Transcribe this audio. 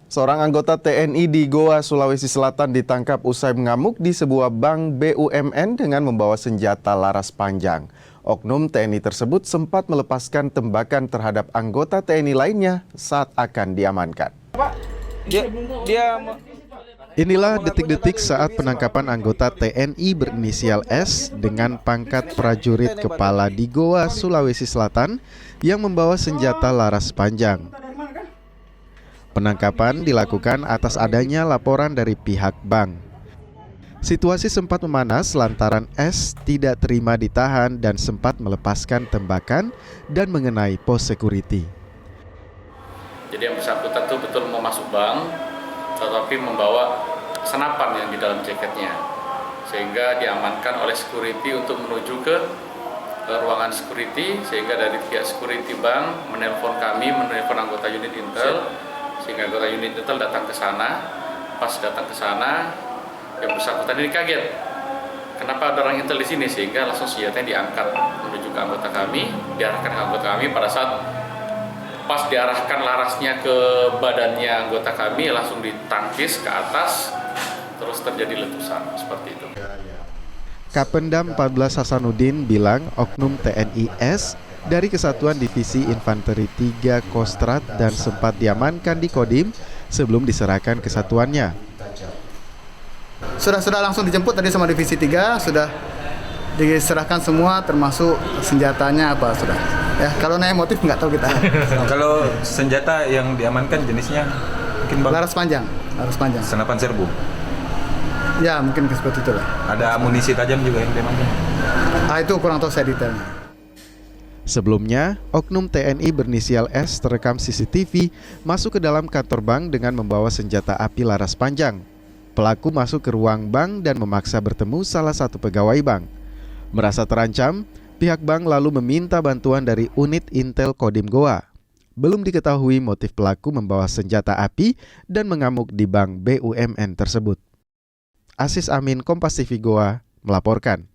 Seorang anggota TNI di Goa, Sulawesi Selatan ditangkap usai mengamuk di sebuah bank BUMN dengan membawa senjata laras panjang. Oknum TNI tersebut sempat melepaskan tembakan terhadap anggota TNI lainnya saat akan diamankan. Inilah detik-detik saat penangkapan anggota TNI berinisial S dengan pangkat prajurit kepala di Goa, Sulawesi Selatan yang membawa senjata laras panjang. Penangkapan dilakukan atas adanya laporan dari pihak bank. Situasi sempat memanas lantaran S tidak terima ditahan dan sempat melepaskan tembakan dan mengenai pos security. Jadi yang bersangkutan itu betul mau masuk bank, tetapi membawa senapan yang di dalam jaketnya, sehingga diamankan oleh security untuk menuju ke ruangan security, sehingga dari pihak security bank menelpon kami, menelpon anggota unit intel, sehingga anggota unit intel datang ke sana. Pas datang ke sana, yang bersangkutan ini kaget, kenapa ada orang intel di sini, sehingga langsung senjatanya diangkat menuju ke anggota kami, diarahkan ke anggota kami. Pada saat pas diarahkan larasnya ke badannya anggota kami, langsung ditangkis ke atas, terus terjadi letusan seperti itu. Kapendam 14 Hasanuddin bilang oknum TNI S dari Kesatuan Divisi Infanteri 3 Kostrat dan sempat diamankan di Kodim sebelum diserahkan ke satuannya. Sudah langsung dijemput tadi sama Divisi 3, sudah diserahkan semua termasuk senjatanya apa sudah. Ya, kalau nanya motif nggak tahu kita. Kalau senjata yang diamankan jenisnya mungkin laras panjang. Senapan serbu. Ya, mungkin seperti itulah. Ada amunisi tajam juga yang diamankan. Itu kurang tahu saya detailnya. Sebelumnya, oknum TNI berinisial S terekam CCTV masuk ke dalam kantor bank dengan membawa senjata api laras panjang. Pelaku masuk ke ruang bank dan memaksa bertemu salah satu pegawai bank. Merasa terancam, pihak bank lalu meminta bantuan dari unit Intel Kodim Goa. Belum diketahui motif pelaku membawa senjata api dan mengamuk di bank BUMN tersebut. Asis Amin, Kompas TV Goa, melaporkan.